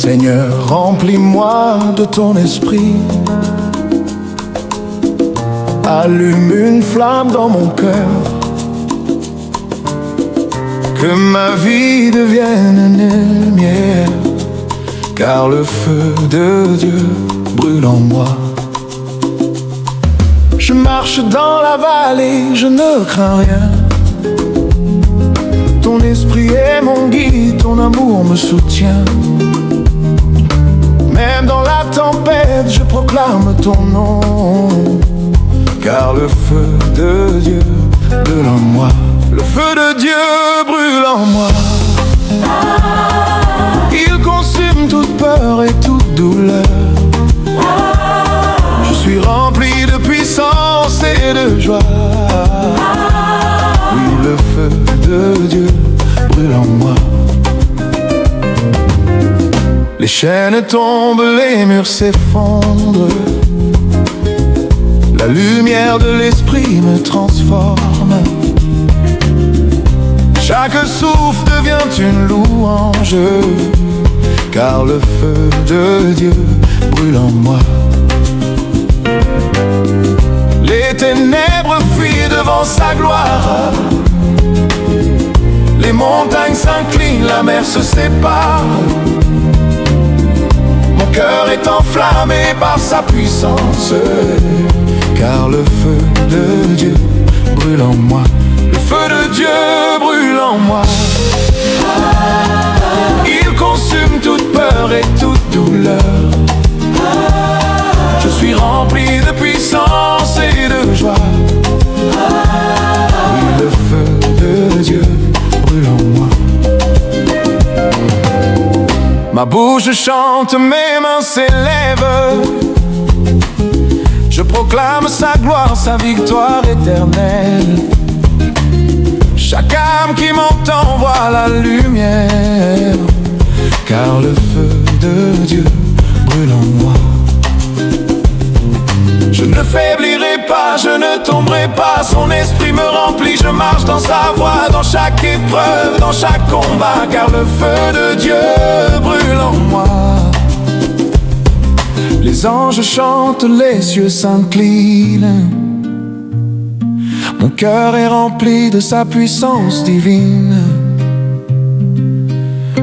Seigneur, remplis-moi de ton esprit. Allume une flamme dans mon cœur, que ma vie devienne une lumière, car le feu de Dieu brûle en moi. Je marche dans la vallée, je ne crains rien. Ton esprit est mon guide, ton amour me soutient. Même dans la tempête, je proclame ton nom, car le feu de Dieu brûle en moi. Le feu de Dieu brûle en moi. Il consume toute peur et toute douleur. Je suis rempli de puissance et de joie. Oui, le feu de Dieu brûle en moi. Les chaînes tombent, les murs s'effondrent. La lumière de l'esprit me transforme. Chaque souffle devient une louange, car le feu de Dieu brûle en moi. Les ténèbres fuient devant sa gloire. Les montagnes s'inclinent, la mer se sépare. Mon cœur est enflammé par sa puissance, car le feu de Dieu brûle en moi. Le feu de Dieu brûle en moi. Il consume toute peur et toute douleur. Je suis rempli de puissance et de joie. Oui, le feu de Dieu brûle en moi. Ma bouche chante, mes mains s'élèvent. Je proclame sa gloire, sa victoire éternelle. Chaque âme qui m'entend voit la lumière, car le feu de Dieu brûle en moi. Je ne faiblirai pas, je ne tomberai pas. Son esprit me remplit, je marche dans sa voie. Dans chaque épreuve, dans chaque combat, car le feu de Dieu brûle en moi. Les anges chantent, les cieux s'inclinent. Mon cœur est rempli de sa puissance divine.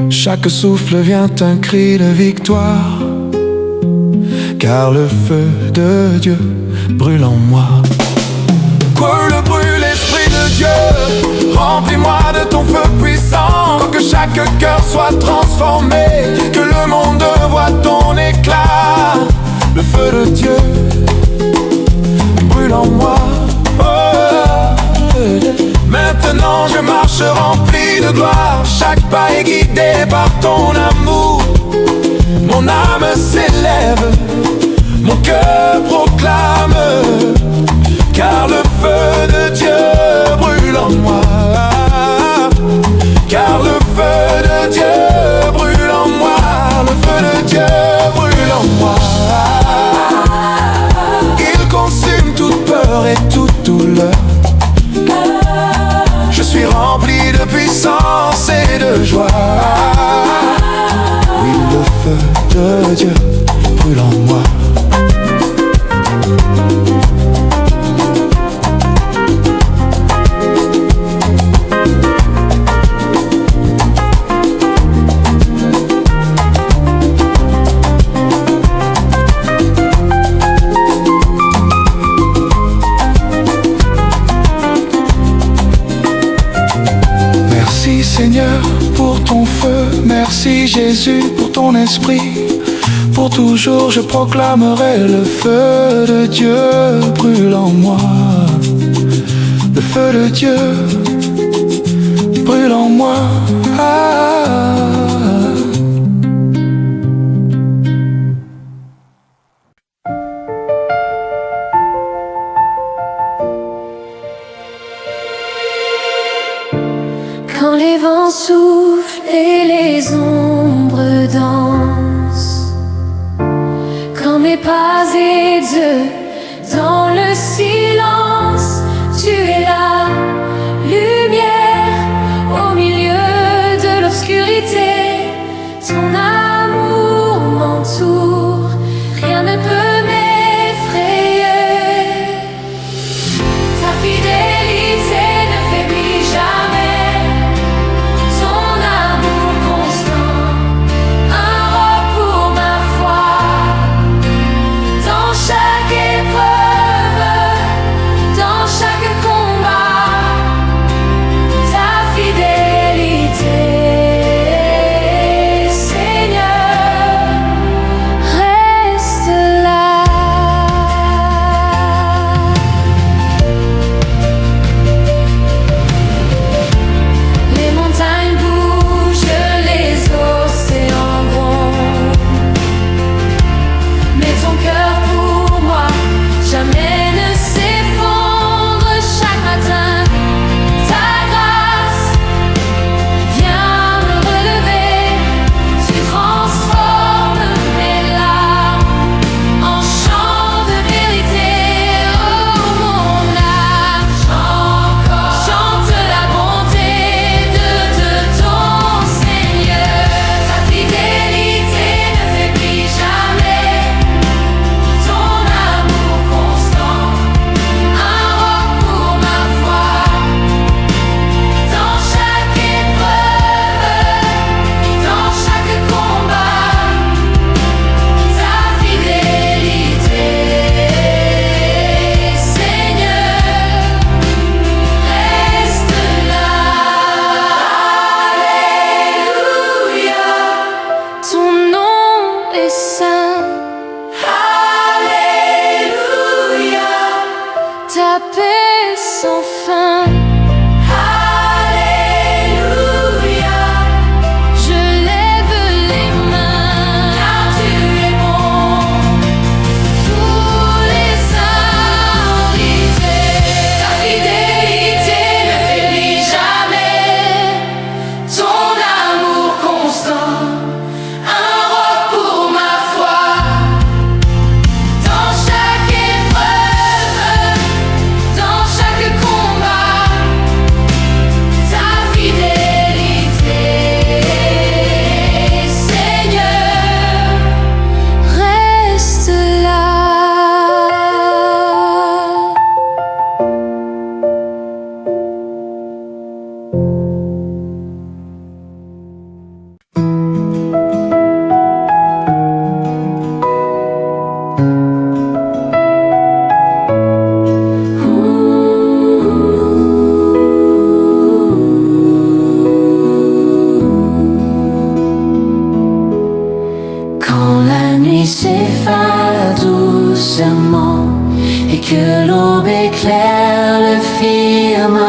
Chaque souffle vient un cri de victoire, car le feu de Dieu brûle en moi. Brûle, brûle, esprit de Dieu, remplis-moi de ton feu puissant. Que chaque cœur soit transformé, que le monde voie ton éclat. Le feu de Dieu brûle en moi. Maintenant je marche rempli de gloire. Chaque pas est guidé par ton amour. Mon âme s'élève, mon cœur proclame, car le feu de Dieu brûle en moi. Car le feu de Dieu brûle en moi. Le feu de Dieu brûle en moi. Il consume toute peur et toute douleur. Je suis rempli de puissance et de joie. Oui, le feu de Dieu brûle en moi. Merci Seigneur pour ton feu, merci Jésus pour ton esprit. Pour toujours je proclamerai le feu de Dieu brûle en moi. Le feu de Dieu brûle en moi. Quand les vents soufflent et les ombres dansent, quand mes pas aident dans le silence, tu es la lumière au milieu de l'obscurité. Ton amour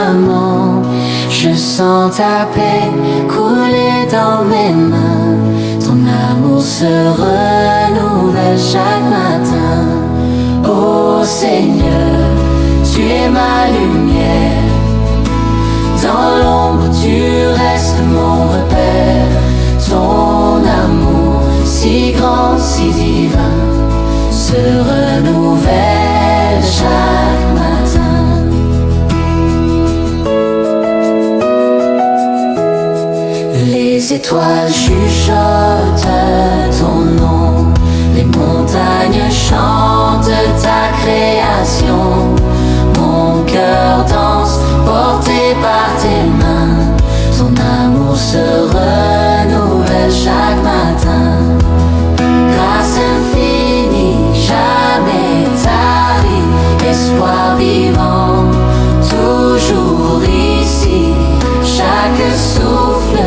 maman. Je sens ta paix couler dans mes mains. Ton amour se renouvelle chaque matin. Ô Seigneur, tu es ma lumière. Dans l'ombre tu restes mon repère. Ton amour si grand, si divin, se renouvelle chaque matin. Les étoiles chuchotent ton nom. Les montagnes chantent ta création. Mon cœur danse, porté par tes mains. Ton amour se renouvelle chaque matin. Grâce infinie, jamais tarie. Espoir vivant, toujours ici. Chaque souffle,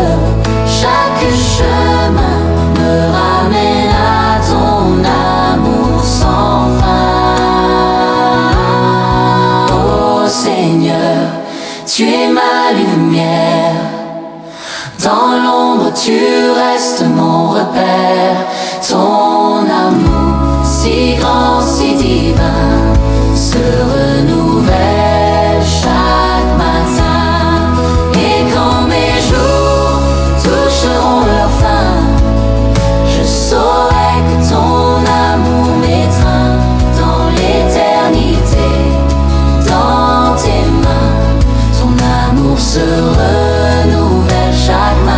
chaque chemin me ramène à ton amour sans fin. Oh Seigneur, tu es ma lumière. Dans l'ombre tu restes mon repère. Ton amour si grand, si divin, se renouvelle chaque matin. Et quand mes jours toucheront leur fin, je saurai que ton amour m'étreint dans l'éternité. Dans tes mains, ton amour se renouvelle chaque matin.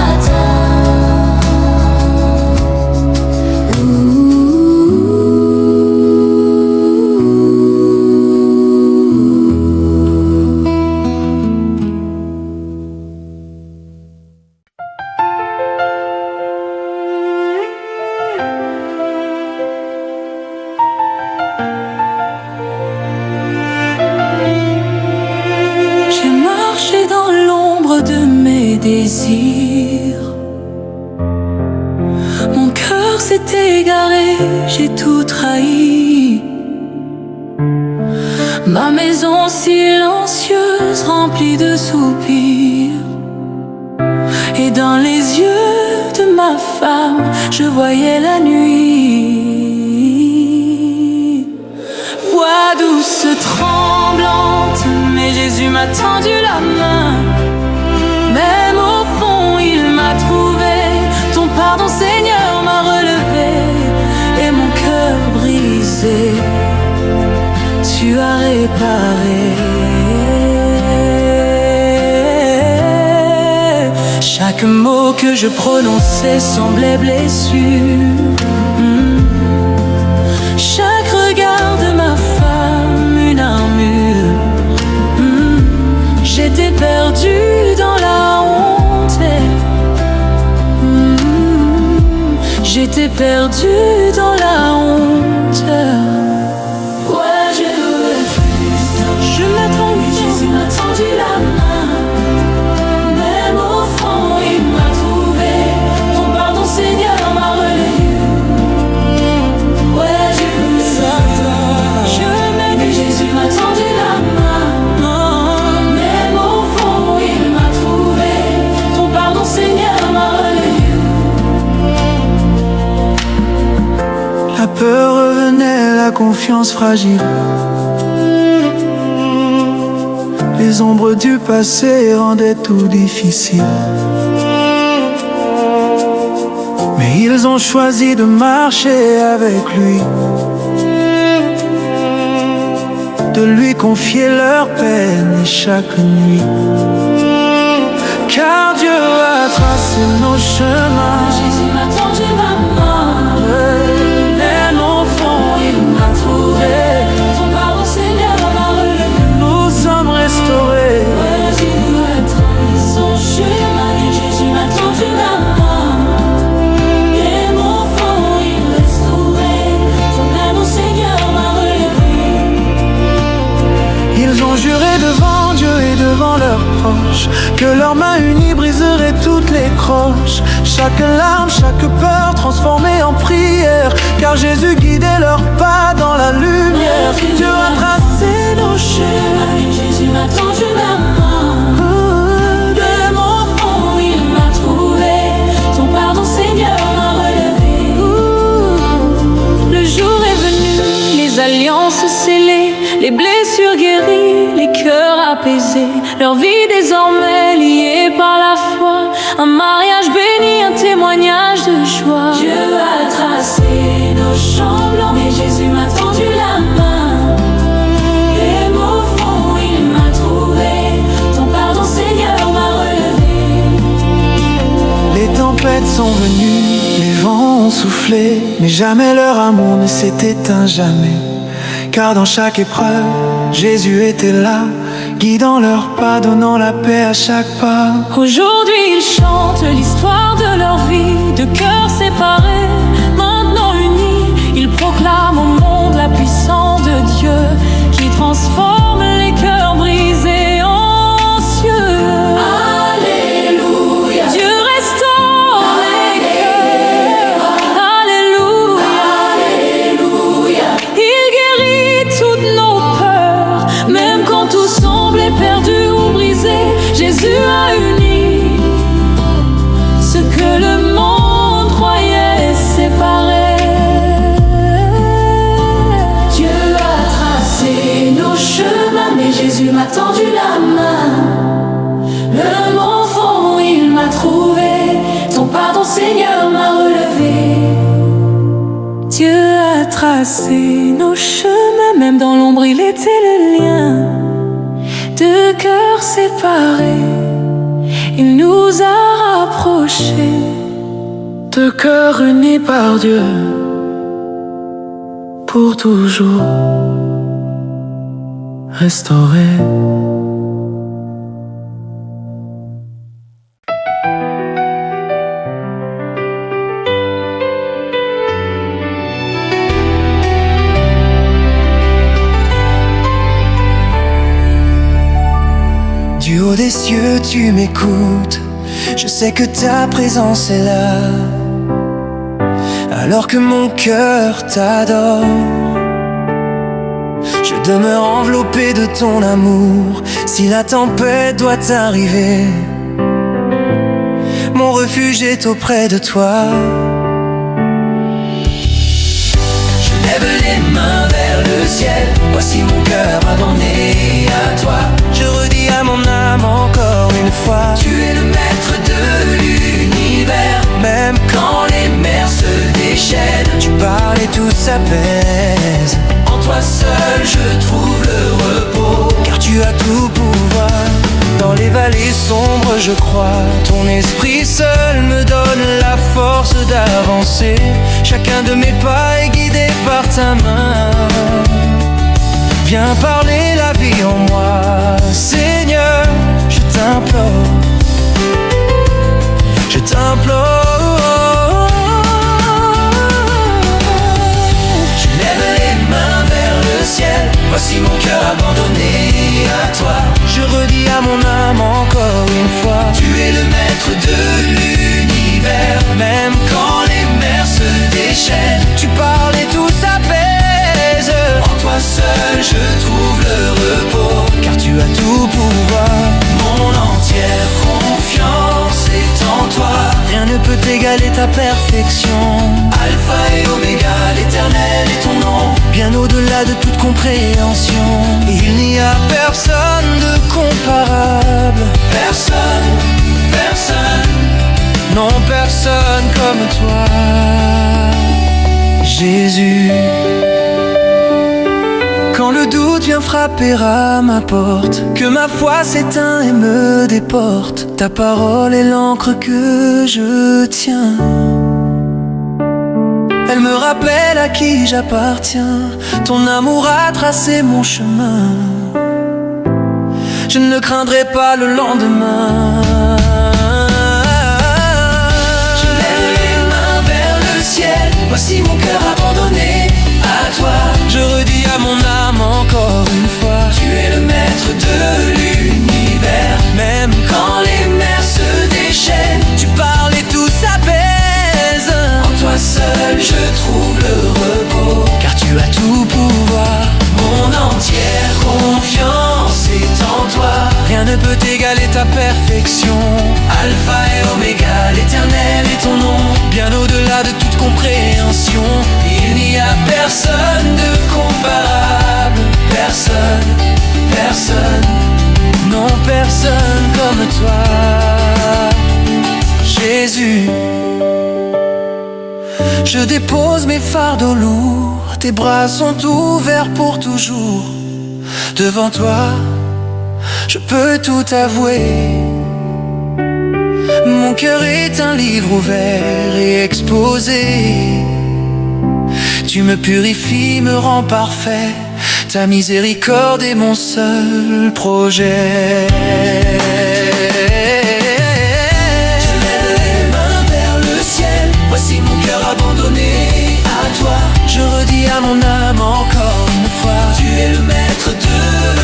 J'ai marché dans l'ombre de mes désirs. Mon cœur s'est égaré, j'ai tout trahi. Ma maison silencieuse remplie de soupirs. Et dans les yeux de ma femme, je voyais la nuit. Voix douce tremblante, mais Jésus m'a tendu la main. Même au fond il m'a trouvé. Ton pardon Seigneur m'a relevé. Et mon cœur brisé, tu as réparé. Chaque mot que je prononçais semblait blessure. Chaque regard de ma femme une armure. J'étais perdu dans la honte. J'étais perdu dans la honte. Ouais, je voulais plus. Je m'attendais, Jésus m'a tendu la main. Même au fond, il m'a trouvé. Ton pardon, Seigneur, m'a relevé. Ouais, je voulais. Je m'aimais, mais Jésus m'a tendu la main. Même au fond, il m'a trouvé. Ton pardon, Seigneur, m'a relevé. La peur revenait, la confiance fragile. Les ombres du passé rendaient tout difficile. Mais ils ont choisi de marcher avec lui, de lui confier leurs peines chaque nuit. Car Dieu a tracé nos chemins. Jésus m'a tendu ma main. Même au fond, il m'a trouvé. Ton pardon, Seigneur, m'a relevé. Nous sommes restaurés. Ouais, Jésus a trahi son chemin. Et Jésus m'a tendu la main. Même au fond, il m'a restauré. Ton pardon, Seigneur, m'a relevé. Ils ont juré devant Dieu et devant leurs proches que leurs mains unies briseraient toutes les croches. Chaque larme, chaque peur transformée en prière. Car Jésus guidait leurs pas dans la lumière. Dieu a tracé nos chemins. Jésus m'a tendu la main. désormais liés par la foi, un mariage béni, un témoignage de joie. Dieu a tracé nos champs blancs, mais Jésus m'a tendu la main. Et au fond, il m'a trouvé. Ton pardon, Seigneur, m'a relevé. Les tempêtes sont venues, les vents ont soufflé, mais jamais leur amour ne s'est éteint, jamais. Car dans chaque épreuve, Jésus était là, guidant leurs pas, donnant la paix à chaque pas. Aujourd'hui ils chantent l'histoire de leur vie, de cœurs séparés, maintenant unis. Ils proclament au monde la puissance de Dieu, qui transforme les cœurs brisés en cieux. Alléluia. Dieu restaure les cœurs. Alléluia. Alléluia. Il guérit toutes nos peurs, même quand tout semblait perdu ou brisé. Jésus a uni ce que le monde croyait séparé. Dieu a tracé nos chemins, mais Jésus m'a tendu la main. Le mon fond, il m'a trouvé. Ton pardon, Seigneur, m'a relevé. Dieu a tracé nos chemins, même dans l'ombre il était le lien. Deux cœurs séparés, il nous a rapprochés. Deux cœurs unis par Dieu, pour toujours restaurés. Du haut des cieux, tu m'écoutes. Je sais que ta présence est là, alors que mon cœur t'adore. Je demeure enveloppé de ton amour. Si la tempête doit arriver, mon refuge est auprès de toi. Je lève les mains vers le ciel. Voici mon cœur abandonné à toi. Je redis à mon âme encore une fois, tu es le maître de l'univers. Même quand les mers se déchaînent, tu parles et tout s'apaise. En toi seul je trouve le repos, car tu as tout pouvoir. Dans les vallées sombres je crois, ton esprit seul me donne la force d'avancer. Chacun de mes pas est guidé par ta main. Viens parler la vie en moi, Seigneur, je t'implore. Je t'implore. Je lève les mains vers le ciel. Voici mon cœur abandonné à toi. Je redis à mon âme encore une fois, tu es le maître de l'univers. Même quand les mers se déchaînent, tu parles et tout s'apaise. En toi seul je trouve le repos, car tu as tout pouvoir. Mon entière confiance est en toi. Rien ne peut égaler ta perfection. Alpha et Oméga, l'éternel est ton nom. Bien au-delà de toute compréhension. Il n'y a personne de comparable. Personne, personne. Non, personne comme toi, Jésus. Quand le doute vient frapper à ma porte, que ma foi s'éteint et me déporte, ta parole est l'encre que je tiens. Elle me rappelle à qui j'appartiens. Ton amour a tracé mon chemin. Je ne craindrai pas le lendemain. Je lève les mains vers le ciel. Voici mon cœur abandonné à toi. Je redis à mon âme encore une fois, tu es le maître de l'univers. Même quand les mers se déchaînent, tu parles et tout s'apaise. En toi seul je trouve le repos, car tu as tout pouvoir. Mon entière confiance est en toi. Rien ne peut égaler ta perfection. Alpha et Oméga, l'éternel est ton nom. Bien au-delà de toute compréhension. Il n'y a personne de comparable. Personne, personne. Non, personne comme toi, Jésus. Je dépose mes fardeaux lourds, tes bras sont ouverts pour toujours. Devant toi, je peux tout avouer. Mon cœur est un livre ouvert et exposé. Tu me purifies, me rends parfait. Ta miséricorde est mon seul projet. Je lève les mains vers le ciel. Voici mon cœur abandonné à toi. Je redis à mon âme encore une fois: tu es le maître de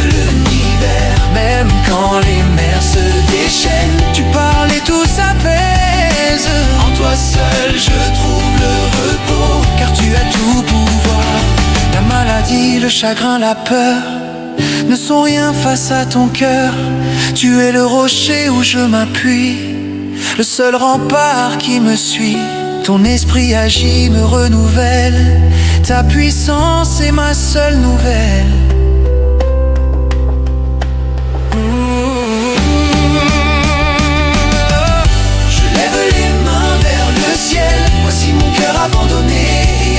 l'univers. Même quand les mers se déchaînent, tu parles et tout s'apaise. En toi seul je trouve le repos, car tu as tout pouvoir. La maladie, le chagrin, la peur ne sont rien face à ton cœur. Tu es le rocher où je m'appuie, le seul rempart qui me suit. Ton esprit agit, me renouvelle. Ta puissance est ma seule nouvelle. Je lève les mains vers le ciel. Voici mon cœur abandonné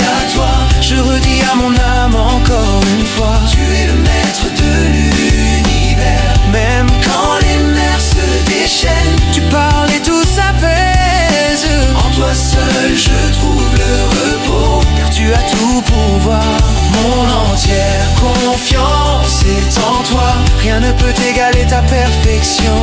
à toi. Je redis à mon âme encore une fois: tu es le maître de l'univers. Même quand les mers se déchaînent, tu parles et tout s'apaise. En toi seul je trouve le repos, car tu as tout pouvoir. Mon entière confiance est en toi. Rien ne peut égaler ta perfection.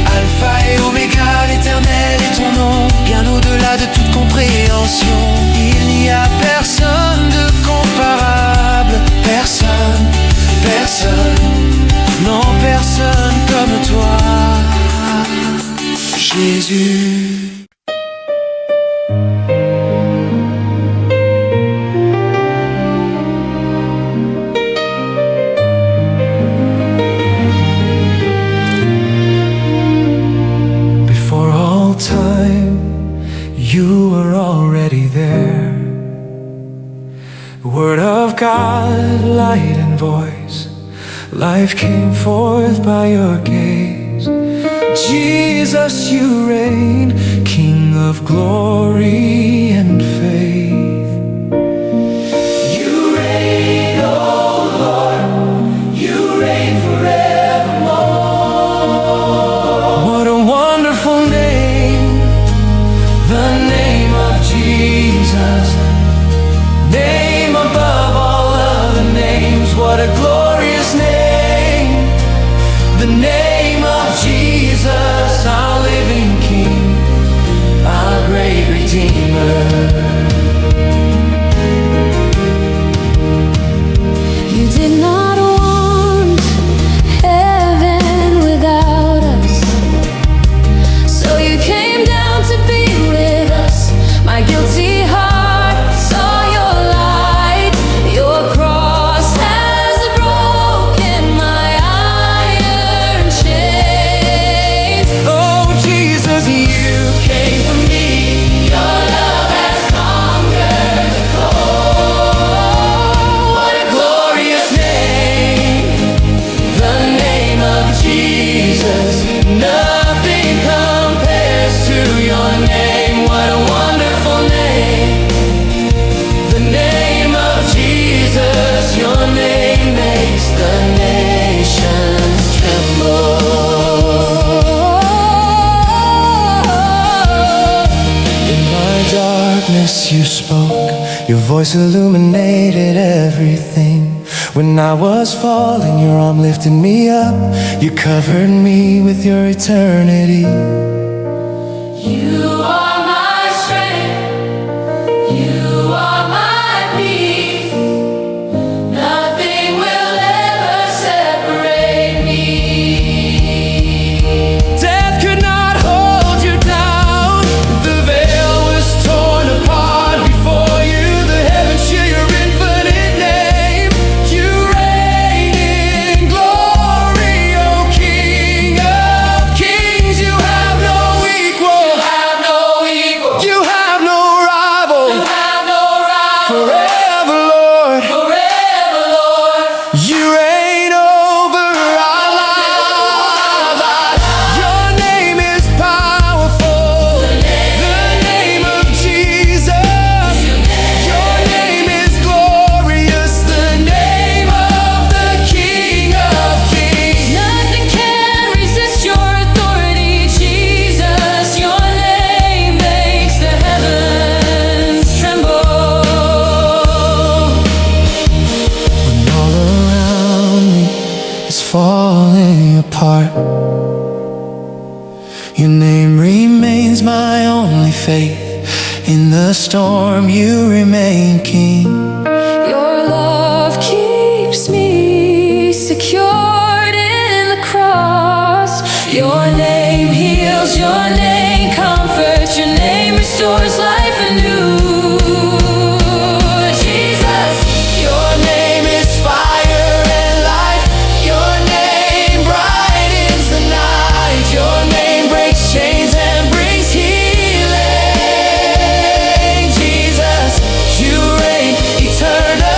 Alpha et Oméga, l'éternel est ton nom, bien au-delà de toute compréhension. Il n'y a personne de comparable, personne, personne, non personne comme toi, Jésus. Before all time, you were already there. Word of God, light and voice, life came forth by your gaze. Jesus, you reign, King of glory and faith. You reign, oh Lord, you reign forevermore. What a wonderful name, the name of Jesus. Name above all other names. What a glorious name, the name of Jesus, our living King, our great Redeemer. You did not want heaven without us, so you came down to be with us. My guilty heart saw your light. Your cross has broken my iron chains. Oh Jesus, you Came for me. Your love has conquered the cold. What a glorious name, the name of Jesus. Nothing compares to your name. What a wonderful name, the name of Jesus. Your name makes the nations tremble. In my darkness you spoke, your voice illuminated everything. When I was falling, your arm lifted me up. You covered me with your eternity. You are my strength, you are my peace. Nothing will ever separate me. Death could not hold you down. The veil was torn apart before you. The heavens share your infinite name. You reign in glory, O King of kings. You have no equal. You have no Your name remains my only faith. In the storm you remain king. Your love keeps me secured in the cross. Your name heals, your name comforts, your name restores life anew. Jesus, Your name is fire and life. Your name brightens the night. Your name breaks chains and brings healing. Jesus, you reign eternally.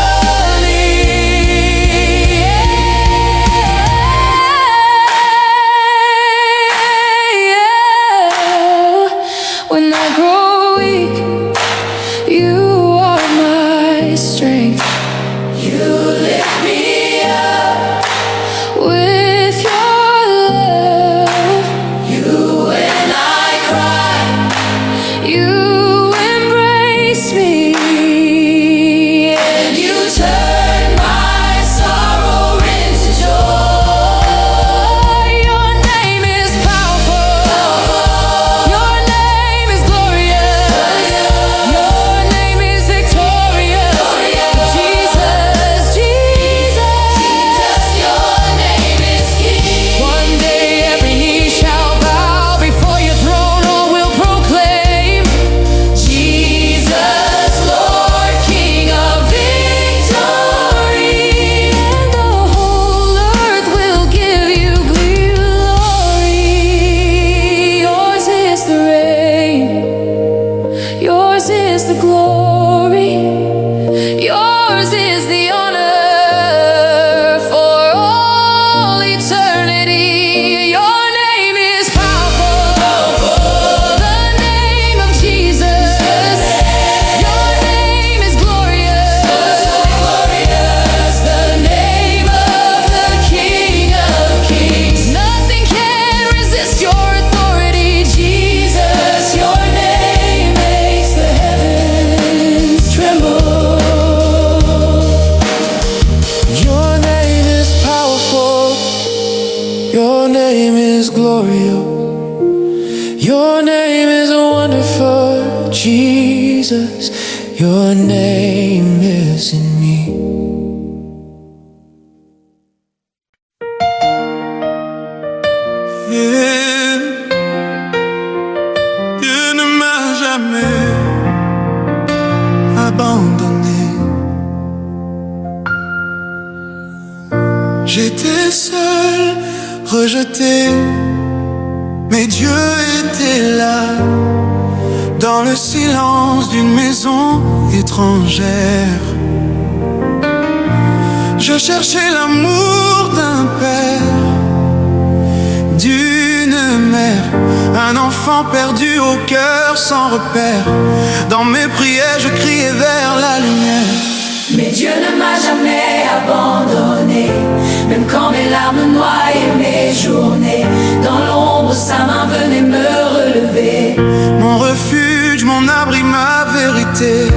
when I grow weak, you are my strength. You lift me up. With your love, You when I cry. you embrace me, And you turn my sorrow into joy. Your name is powerful. Your name is glorious. Your name is victorious. Jesus, Jesus, your name is King. One day every knee shall bow before your throne, all will proclaim. Jesus, Lord, King of victory. And the whole earth will give you glory. Yours is the reign. Yours is the glory. Yours is the honor for all eternity. Your name is powerful. The name of Jesus. Your name is glorious. The name of the King of Kings. Nothing can resist your authority, Jesus, your name makes the heavens tremble. Your name is powerful. Your name is glorious. Your name is wonderful, Jesus. Your name is in me. Dieu ne m'a jamais abandonné. J'étais seul, rejeté, mais Dieu était là, dans le silence d'une maison étrangère. Je cherchais l'amour d'un père, d'une mère, un enfant perdu au cœur sans repère. Dans mes prières, je criais vers la lumière. Mais Dieu ne m'a jamais abandonné. Même quand mes larmes noyaient mes journées, dans l'ombre sa main venait me relever. Mon refuge, mon abri, ma vérité.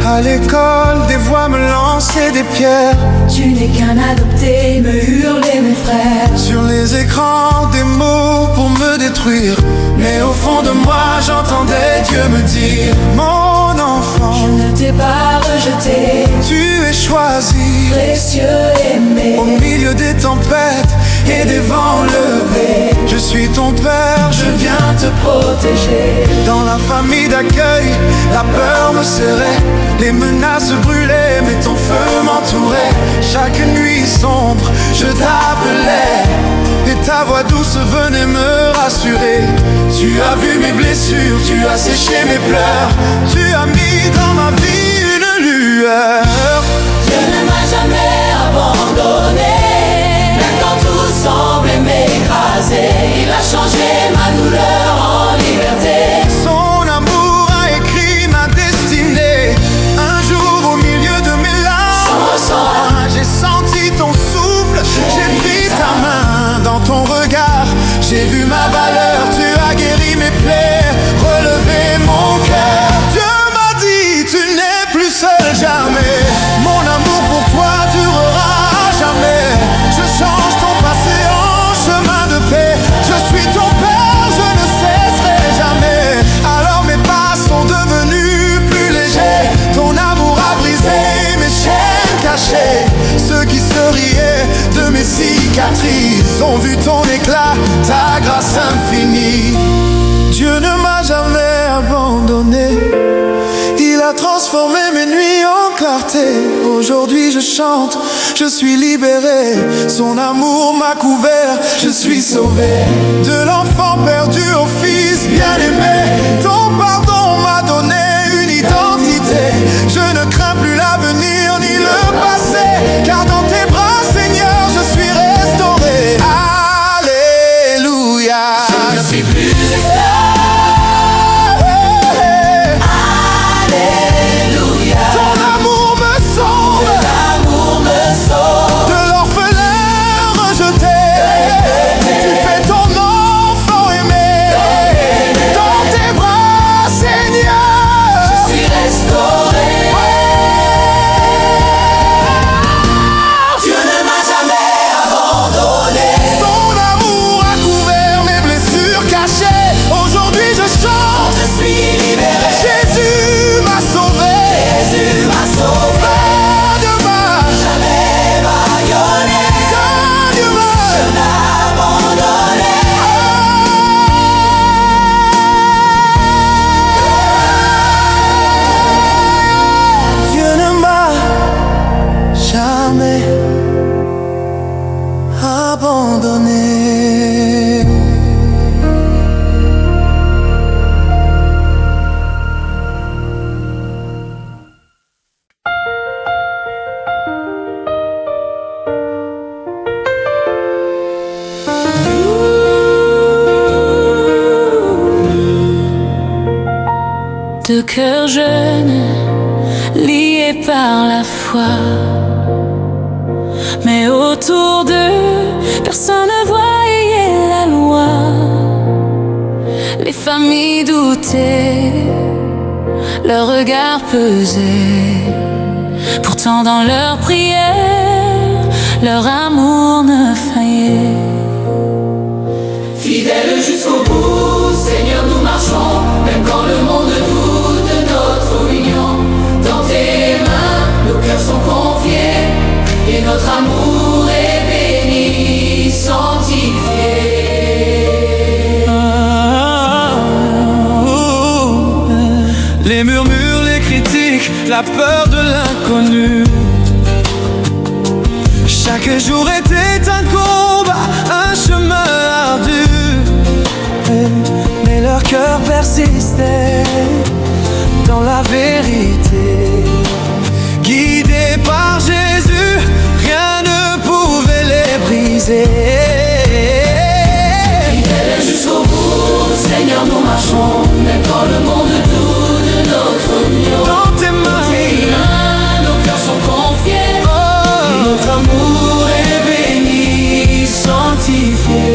À l'école, des voix me lançaient des pierres. Tu n'es qu'un adopté, me hurlaient mes frères. Sur les écrans, des mots pour me détruire. Mais au fond de moi, j'entendais Dieu me dire: mon enfant, Je ne t'ai pas rejeté, tu es choisi. précieux aimé. Au milieu des tempêtes et des vents levés, je suis ton père, je viens te Protégé, dans la famille d'accueil. La peur me serrait, les menaces brûlaient, mais ton feu m'entourait. Chaque nuit sombre, je t'appelais, et ta voix douce venait me rassurer. Tu as vu mes blessures, tu as séché mes pleurs, tu as mis dans ma vie une lueur. Dieu ne m'a jamais abandonné. Même quand tout semblait m'écraser, il a changé ma douleur en liberté. Son amour a écrit ma destinée. Un jour au milieu de mes larmes, j'ai senti ton souffle, j'ai pris ta main dans ton regard. J'ai vu ma valeur, tu as guéri mes plaies, relevé mon cœur. Dieu m'a dit, tu n'es plus seul jamais. Mon amour pour toi durera à jamais. Je change ton passé en chemin de paix. Je suis ton père. ils ont vu ton éclat, ta grâce infinie. Dieu ne m'a jamais abandonné, il a transformé mes nuits en clarté. Aujourd'hui je chante, je suis libéré, son amour m'a couvert, je suis sauvé. De l'enfant perdu au fils bien-aimé, ton pardon m'a donné une identité. Je ne crains plus l'avenir ni le passé, car dans tes bras Seigneur je suis restauré. Alléluia. Je ne suis plus esclave. Deux cœurs jeunes, liés par la foi, mais autour d'eux, personne ne voyait la loi. Les familles doutaient, leur regard pesait. Pourtant dans leur prière, leur amour ne faillait. Fidèles jusqu'au bout, Seigneur, nous marchons, même quand le monde doute de notre union. Dans tes mains, nos cœurs sont confiés, et notre amour est béni, sanctifié. Les murmures, les critiques, la peur de l'inconnu. Chaque jour était un combat, un chemin ardu. Mais leur cœur persistait dans la vérité. Guidés par Jésus, rien ne pouvait les briser. Fidèles jusqu'au bout, Seigneur, nous marchons, même quand le monde doute de notre union. Dans tes mains, nos cœurs sont confiés, et notre amour est béni, sanctifié.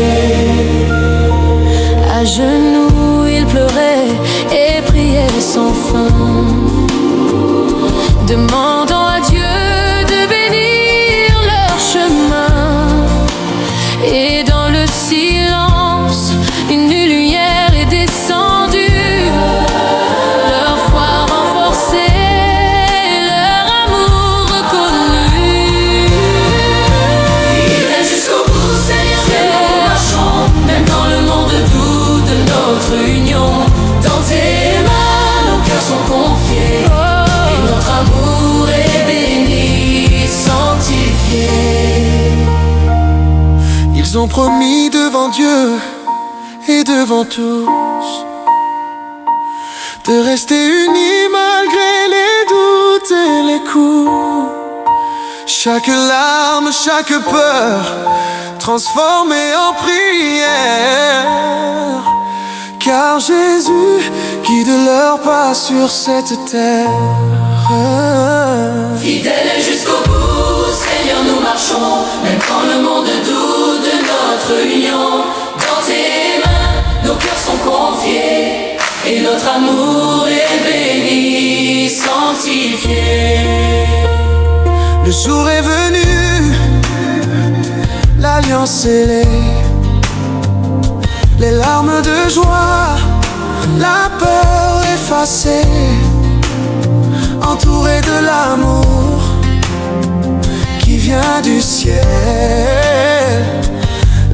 À genoux, ils pleuraient et priaient sans fin, demandant à Dieu de bénir leur chemin. Et dans le silence, une lumière est descendue, leur foi renforcée, leur amour reconnu. Fidèles jusqu'au bout, Seigneur, nous marchons, même quand le monde doute de notre union. Dans tes mains, nos cœurs sont confiés, et notre amour est béni, sanctifié. ils ont promis devant Dieu et devant tous de rester unis malgré les doutes et les coups. Chaque larme, chaque peur transformée en prière, car Jésus guide leur pas sur cette terre. Fidèles jusqu'au bout, Seigneur, nous marchons, même quand le monde doute de notre union. Dans tes mains, nos cœurs sont confiés, et notre amour est béni, sanctifié. Le jour est venu, l'alliance scellée, les larmes de joie, la peur effacée, entouré de l'amour qui vient du ciel.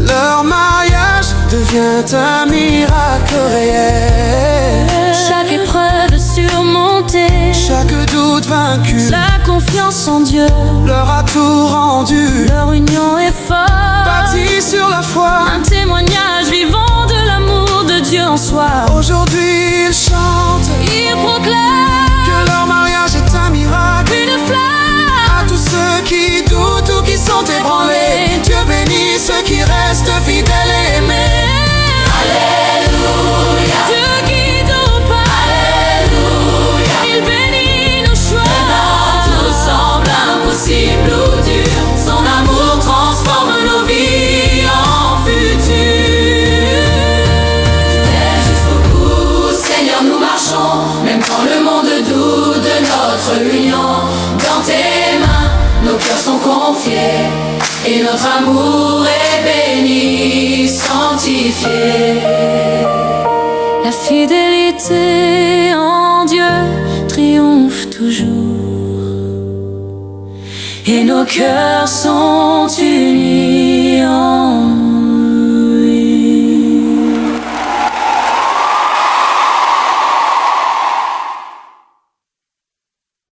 Leur mariage devient un miracle réel. Chaque épreuve surmontée, Chaque doute vaincu, la confiance en Dieu leur a tout rendu. leur union est forte, Bâti sur la foi, un témoignage vivant de l'amour de Dieu en soi. aujourd'hui ils chantent Ils proclament que leur mariage est un miracle. une flamme À tous ceux qui doutent ou qui sont ébranlés, Dieu bénit ceux qui restent fidèles et aimés. Alléluia, Dieu guide au pas. Alléluia. Il bénit nos choix. Tout semble impossible ou dur, son amour transforme nos vies en futur. Et jusqu'au bout, Seigneur, nous marchons, même quand le monde doute de notre union. Dans tes mains, nos cœurs sont confiés, et notre amour est béni, sanctifié. La fidélité en Dieu triomphe toujours, et nos cœurs sont unis en